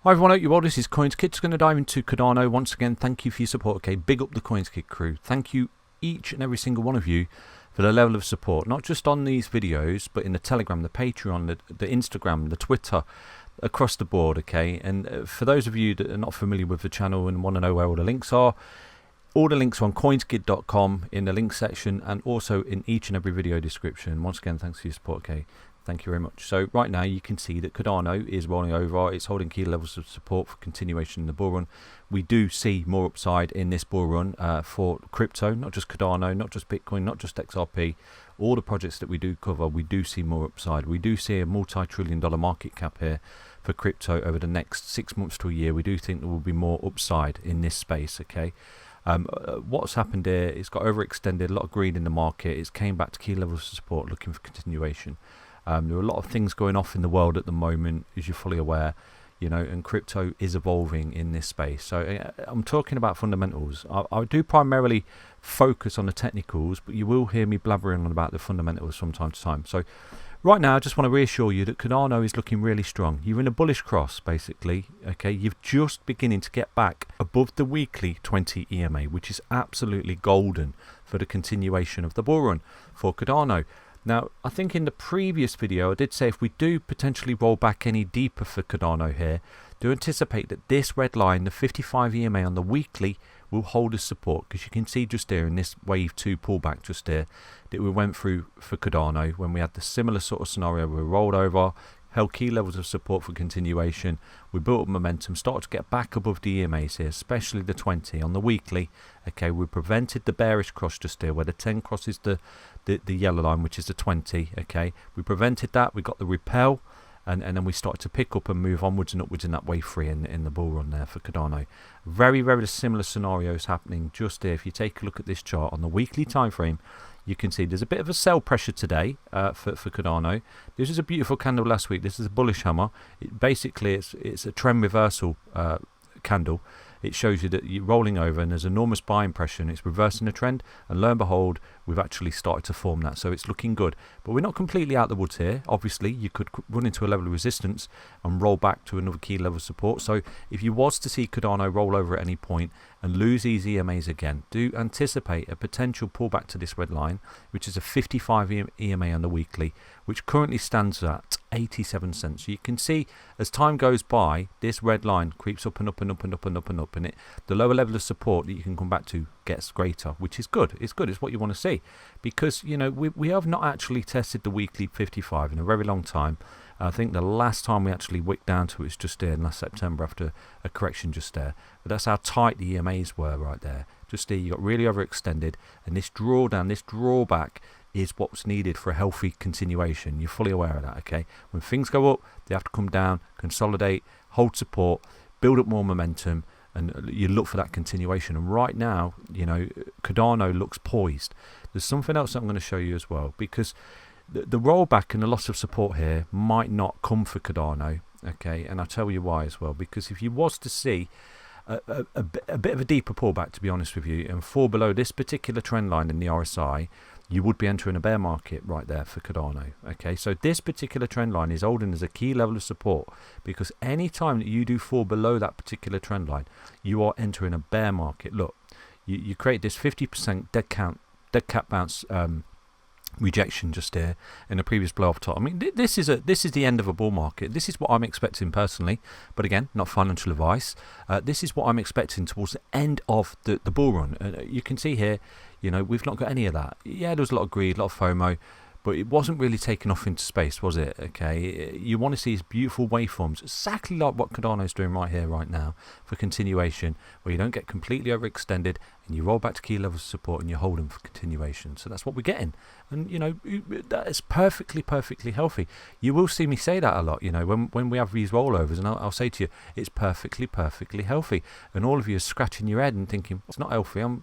Hi everyone, hope you're well. This is CoinsKid. Just going to dive into Cardano. Once again, thank you for your support. Okay, big up the CoinsKid crew. Thank you each and every single one of you for the level of support, not just on these videos, but in the Telegram, the Patreon, the Instagram, the Twitter, across the board. Okay, and for those of you that are not familiar with the channel and want to know where all the links are on CoinsKid.com in the link section and also in each and every video description. Once again, thanks for your support. Okay. Thank you very much. So right now you can see that Cardano is rolling over. It's holding key levels of support for continuation in the bull run. We do see more upside in this bull run for crypto, not just Cardano, not just Bitcoin, not just XRP. All the projects that we do cover, we do see more upside. We do see a multi-trillion-dollar market cap here for crypto over the next 6 months to a year. We do think there will be more upside in this space. Okay. What's happened here? It's got overextended, a lot of greed in the market. It's came back to key levels of support, looking for continuation. There are a lot of things going off in the world at the moment, as you're fully aware, and crypto is evolving in this space. So I'm talking about fundamentals. I do primarily focus on the technicals, but you will hear me blabbering on about the fundamentals from time to time. So right now, I just want to reassure you that Cardano is looking really strong. You're in a bullish cross, basically. Okay, you're just beginning to get back above the weekly 20 EMA, which is absolutely golden for the continuation of the bull run for Cardano. Now, I think in the previous video, I did say if we do potentially roll back any deeper for Cardano here, do anticipate that this red line, the 55 EMA on the weekly, will hold as support. Because you can see just here in this wave 2 pullback just here that we went through for Cardano when we had the similar sort of scenario where we rolled over, held key levels of support for continuation. We built up momentum, started to get back above the EMAs here, especially the 20 on the weekly. Okay, we prevented the bearish cross just here where the 10 crosses the yellow line, which is the 20. Okay, we prevented that. We got the repel, and then we started to pick up and move onwards and upwards in that wave 3 in the bull run there for Cardano. Very, very similar scenarios happening just here. If you take a look at this chart on the weekly time frame, you can see there's a bit of a sell pressure today for Cardano. This is a beautiful candle last week. This is a bullish hammer. Basically, it's a trend reversal candle. It shows you that you're rolling over and there's enormous buying pressure and it's reversing the trend, and lo and behold, we've actually started to form that. So it's looking good, but we're not completely out of the woods here. Obviously, you could run into a level of resistance and roll back to another key level of support. So if you was to see Cardano roll over at any point and lose these EMAs again, do anticipate a potential pullback to this red line, which is a 55 EMA on the weekly, which currently stands at 87 cents. So you can see as time goes by, this red line creeps up and up and up and up and up and up, and the lower level of support that you can come back to gets greater, which is good. It's good. It's what you want to see, because we have not actually tested the weekly 55 in a very long time. I think the last time we actually wicked down to it was just there in last September after a correction just there. But that's how tight the EMAs were right there. Just there, you got really overextended, and this drawdown, this drawback is what's needed for a healthy continuation. You're fully aware of that, okay? When things go up, they have to come down, consolidate, hold support, build up more momentum, and you look for that continuation. And right now, Cardano looks poised. There's something else I'm going to show you as well, because the rollback and the loss of support here might not come for Cardano, okay? And I'll tell you why as well, because if you was to see a bit of a deeper pullback, to be honest with you, and fall below this particular trend line in the RSI, you would be entering a bear market right there for Cardano. Okay, so this particular trend line is holding as a key level of support, because any time that you do fall below that particular trend line, you are entering a bear market. Look, you create this 50% dead cat bounce rejection just here in the previous blow off top. I mean, this is the end of a bull market. This is what I'm expecting personally, but again, not financial advice. This is what I'm expecting towards the end of the bull run. You can see here, we've not got any of that. Yeah, there was a lot of greed, a lot of FOMO, but it wasn't really taken off into space, was it? Okay, you want to see these beautiful waveforms, exactly like what Cardano's doing right here, right now, for continuation, where you don't get completely overextended and you roll back to key levels of support and you hold them for continuation. So that's what we're getting, and that is perfectly healthy. You will see me say that a lot, when we have these rollovers, and I'll say to you, it's perfectly healthy, and all of you are scratching your head and thinking, it's not healthy, I'm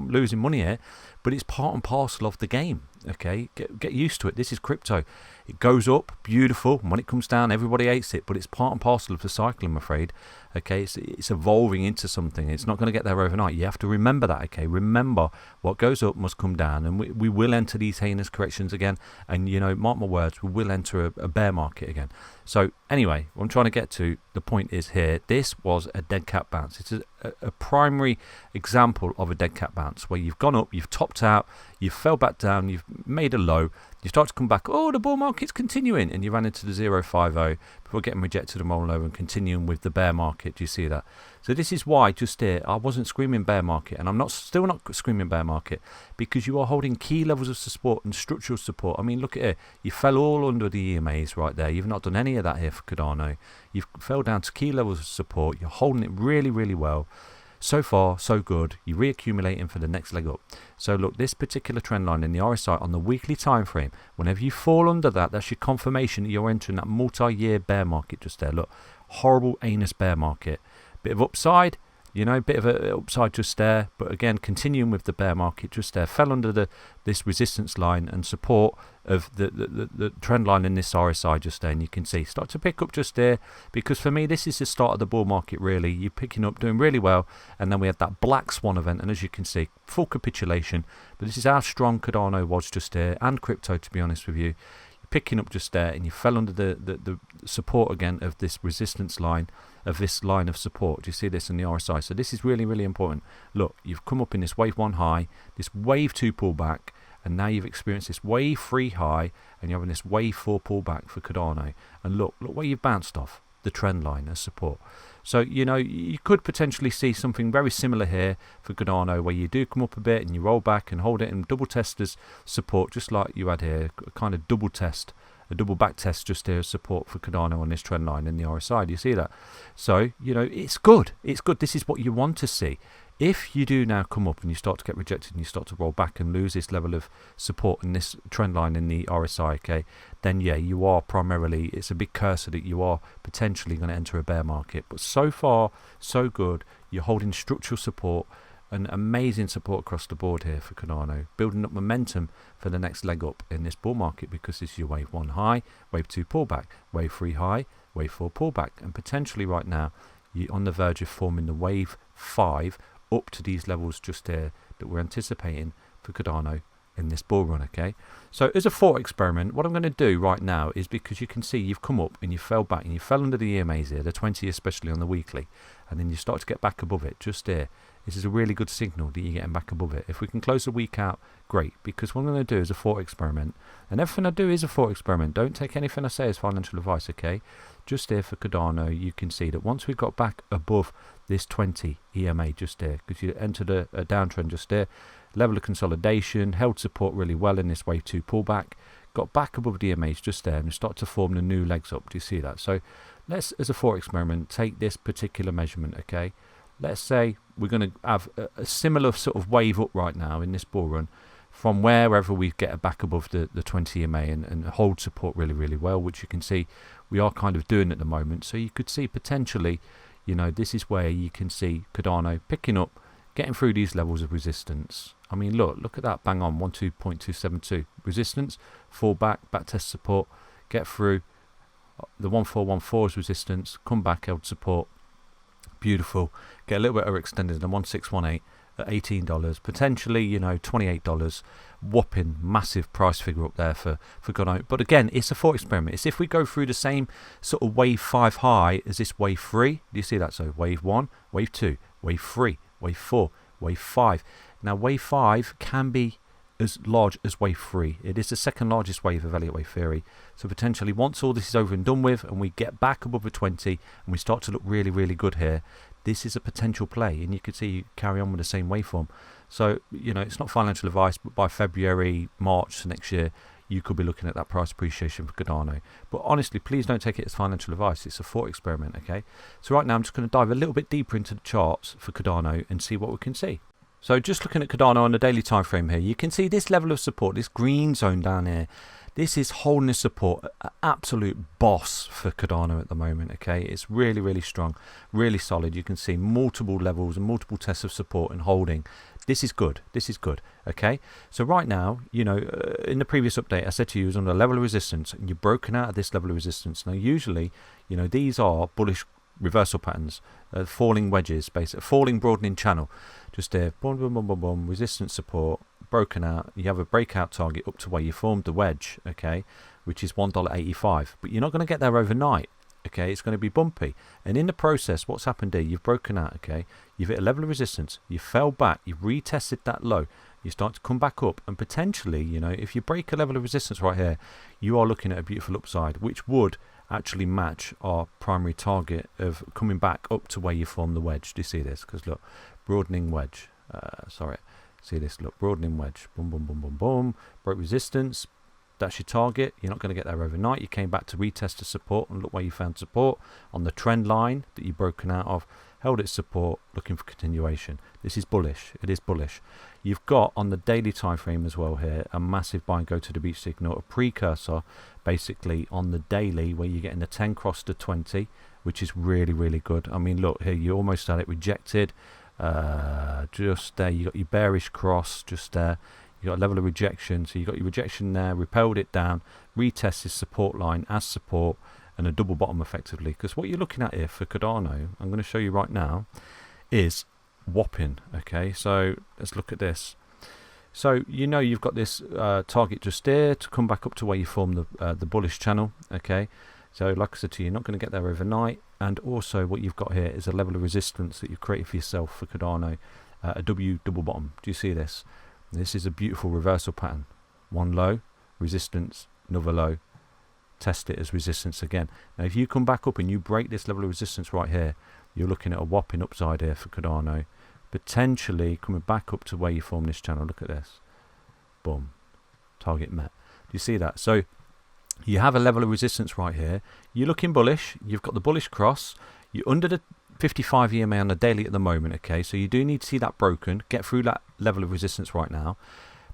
losing money here, but it's part and parcel of the game. Okay, get used to it. This is crypto. It goes up, beautiful, and when it comes down, everybody hates it, but it's part and parcel of the cycle, I'm afraid. Okay, it's evolving into something. It's not going to get there overnight. You have to remember that, okay? Remember, what goes up must come down, and we will enter these heinous corrections again, and, you know, mark my words, we will enter a bear market again. So, anyway, what I'm trying to get to, the point is here, this was a dead cat bounce. It's a primary example of a dead cat bounce, where you've gone up, you've topped out, you've fell back down, you've made a low, you start to come back, oh, the bull market's continuing, and you ran into the 050 before getting rejected and rolling over and continuing with the bear market. Do you see that? So this is why just here I wasn't screaming bear market, and I'm still not screaming bear market, because you are holding key levels of support and structural support. I mean, look at it, you fell all under the EMAs right there. You've not done any of that here for Cardano. You've fell down to key levels of support. You're holding it really, really well. So far, so good. You're reaccumulating for the next leg up. So look, this particular trend line in the RSI on the weekly time frame, whenever you fall under that, that's your confirmation that you're entering that multi-year bear market just there. Look, horrible, heinous bear market. Bit of upside, you know, bit of a upside just there, but again, continuing with the bear market just there, fell under this resistance line and support of the trend line in this RSI just there, and you can see start to pick up just there, because for me this is the start of the bull market really. You're picking up, doing really well, and then we had that black swan event, and as you can see, full capitulation. But this is how strong Cardano was just there, and crypto, to be honest with you. Picking up just there, and you fell under the support again of this resistance line, of this line of support. Do you see this in the RSI? So this is really, really important. Look, you've come up in this wave 1 high, this wave 2 pullback, and now you've experienced this wave 3 high, and you're having this wave 4 pullback for Cardano. And look where you've bounced off the trend line as support. So, you know, you could potentially see something very similar here for Cardano, where you do come up a bit and you roll back and hold it and double test as support, just like you had here, a kind of double test, a double back test just here as support for Cardano on this trend line in the RSI. Do you see that? So, you know, it's good. It's good. This is what you want to see. If you do now come up and you start to get rejected and you start to roll back and lose this level of support in this trend line in the RSI, okay, then yeah, you are primarily, it's a big cursor that you are potentially going to enter a bear market. But so far, so good. You're holding structural support and amazing support across the board here for Cardano, building up momentum for the next leg up in this bull market, because this is your wave 1 high, wave 2 pullback, wave 3 high, wave 4 pullback, and potentially right now you're on the verge of forming the wave 5 up to these levels just here that we're anticipating for Cardano in this bull run. Okay, so as a thought experiment, what I'm going to do right now is, because you can see you've come up and you fell back and you fell under the EMAs here, the 20 especially on the weekly, and then you start to get back above it just here. This is a really good signal that you're getting back above it. If we can close the week out, great, because what I'm going to do is a thought experiment, and everything I do is a thought experiment. Don't take anything I say as financial advice, okay? Just here for Cardano, you can see that once we got back above this 20 EMA just there, because you entered a downtrend just there, level of consolidation, held support really well in this wave 2 pullback, got back above the EMAs just there, and start to form the new legs up. Do you see that? So let's, as a thought experiment, take this particular measurement, okay? Let's say we're going to have a similar sort of wave up right now in this bull run, from wherever we get back above the 20 EMA and hold support really, really well, which you can see we are kind of doing at the moment. So you could see potentially, you know, this is where you can see Cardano picking up, getting through these levels of resistance. I mean, look at that, bang on, 12.272 resistance, fall back test support, get through the 1414's resistance, come back, held support, beautiful, get a little bit overextended, and 1618 at $18, potentially, you know, $28, whopping massive price figure up there for Cardano. But again, it's a thought experiment. It's if we go through the same sort of wave 5 high as this wave 3. Do you see that? So wave 1, wave 2, wave 3, wave 4, wave 5. Now wave 5 can be as large as wave 3. It is the second largest wave of Elliott wave theory. So potentially once all this is over and done with and we get back above the 20 and we start to look really, really good here, this is a potential play, and you could see you carry on with the same waveform. So, you know, it's not financial advice, but by February, March next year, you could be looking at that price appreciation for Cardano. But honestly, please don't take it as financial advice. It's a thought experiment, okay? So right now I'm just going to dive a little bit deeper into the charts for Cardano and see what we can see. So just looking at Cardano on the daily time frame here, you can see this level of support, this green zone down here. This is holding this support, an absolute boss for Cardano at the moment, okay? It's really, really strong, really solid. You can see multiple levels and multiple tests of support and holding. This is good, okay? So right now, you know, in the previous update, I said to you, it was on a level of resistance, and you've broken out of this level of resistance. Now, usually, you know, these are bullish reversal patterns, falling wedges, basically, falling broadening channel. Just there, boom, boom, boom, boom, boom, resistance support, broken out. You have a breakout target up to where you formed the wedge, okay, which is $1.85. But you're not going to get there overnight, okay? It's going to be bumpy. And in the process, what's happened here? You've broken out, okay? You've hit a level of resistance. You fell back. You've retested that low. You start to come back up. And potentially, you know, if you break a level of resistance right here, you are looking at a beautiful upside, which would actually match our primary target of coming back up to where you formed the wedge. Do you see this? Because look, broadening wedge. See this, look, broadening wedge, boom, boom, boom, boom, boom, broke resistance. That's your target. You're not going to get there overnight. You came back to retest the support, and look where you found support on the trend line that you've broken out of, held its support, looking for continuation. This is bullish. It is bullish. You've got on the daily time frame as well here a massive buy and go to the beach signal, a precursor basically on the daily where you're getting the 10 cross to 20, which is really, really good. I mean, look here, you almost had it rejected. Just there, you got your bearish cross just there. You got a level of rejection, so you got your rejection there, repelled it down, retest this support line as support, and a double bottom effectively. Because what you're looking at here for Cardano, I'm going to show you right now, is whopping. Okay, so let's look at this. So you know you've got this target just there to come back up to where you form the bullish channel. Okay, so like I said to you, you're not going to get there overnight. And also what you've got here is a level of resistance that you've created for yourself for Cardano, a W double bottom. Do you see this? This is a beautiful reversal pattern. One low, resistance, another low, test it as resistance again. Now if you come back up and you break this level of resistance right here, you're looking at a whopping upside here for Cardano, potentially coming back up to where you form this channel. Look at this. Boom. Target met. Do you see that? So you have a level of resistance right here. You're looking bullish. You've got the bullish cross. You're under the 55 EMA on the daily at the moment, okay? So you do need to see that broken, get through that level of resistance right now,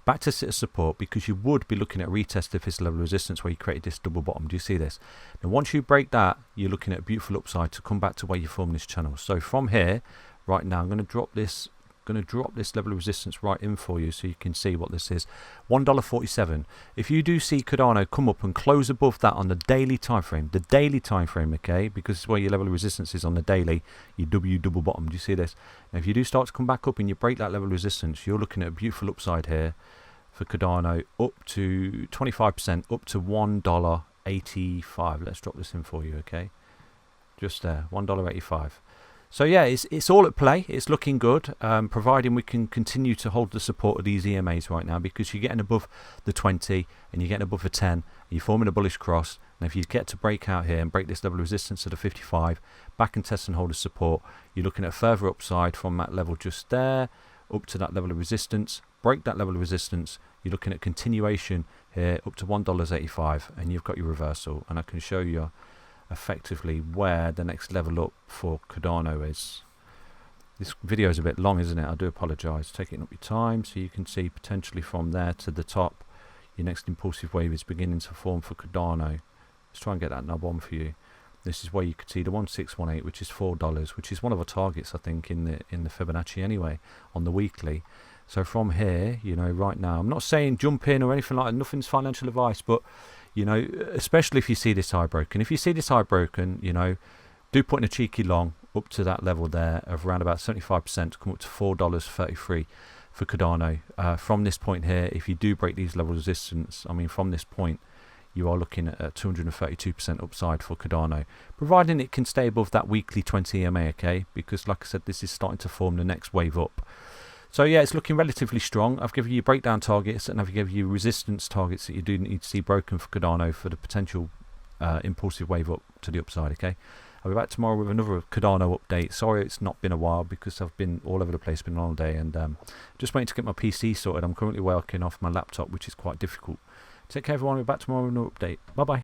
back to sit as support, because you would be looking at a retest of this level of resistance where you created this double bottom. Do you see this? Now once you break that, you're looking at a beautiful upside to come back to where you form this channel. So from here, right now, I'm going to drop this level of resistance right in for you so you can see what this is. $1.47. If you do see Cardano come up and close above that on the daily time frame, okay, because it's where your level of resistance is on the daily, you W double bottom. Do you see this? Now if you do start to come back up and you break that level of resistance, you're looking at a beautiful upside here for Cardano, up to 25%, up to $1.85. Let's drop this in for you, okay? Just there, $1.85. So yeah, it's all at play. It's looking good, providing we can continue to hold the support of these EMAs right now, because you're getting above the 20 and you're getting above the 10, and you're forming a bullish cross. And if you get to break out here and break this level of resistance at the 55, back and test and hold the support, you're looking at further upside from that level just there, up to that level of resistance. Break that level of resistance, you're looking at continuation here up to $1.85, and you've got your reversal. And I can show you effectively where the next level up for Cardano is. This video is a bit long, isn't it? I do apologize. Taking up your time so you can see potentially from there to the top your next impulsive wave is beginning to form for Cardano. Let's try and get that knob on for you. This is where you could see the 1618, which is $4, which is one of our targets, I think, in the Fibonacci anyway, on the weekly. So from here, you know, right now, I'm not saying jump in or anything like that, nothing's financial advice, but you know, especially if you see this high broken. If you see this high broken, you know, do put in a cheeky long up to that level there of around about 75% to come up to $4.33 for Cardano. From this point here, if you do break these levels of resistance, I mean, from this point, you are looking at a 232% upside for Cardano, providing it can stay above that weekly 20 EMA, okay? Because like I said, this is starting to form the next wave up. So yeah, it's looking relatively strong. I've given you breakdown targets, and I've given you resistance targets that you do need to see broken for Cardano for the potential impulsive wave up to the upside, okay? I'll be back tomorrow with another Cardano update. Sorry it's not been a while because I've been all over the place, been on all day, and just waiting to get my PC sorted. I'm currently working off my laptop, which is quite difficult. Take care everyone, we'll be back tomorrow with another update. Bye bye.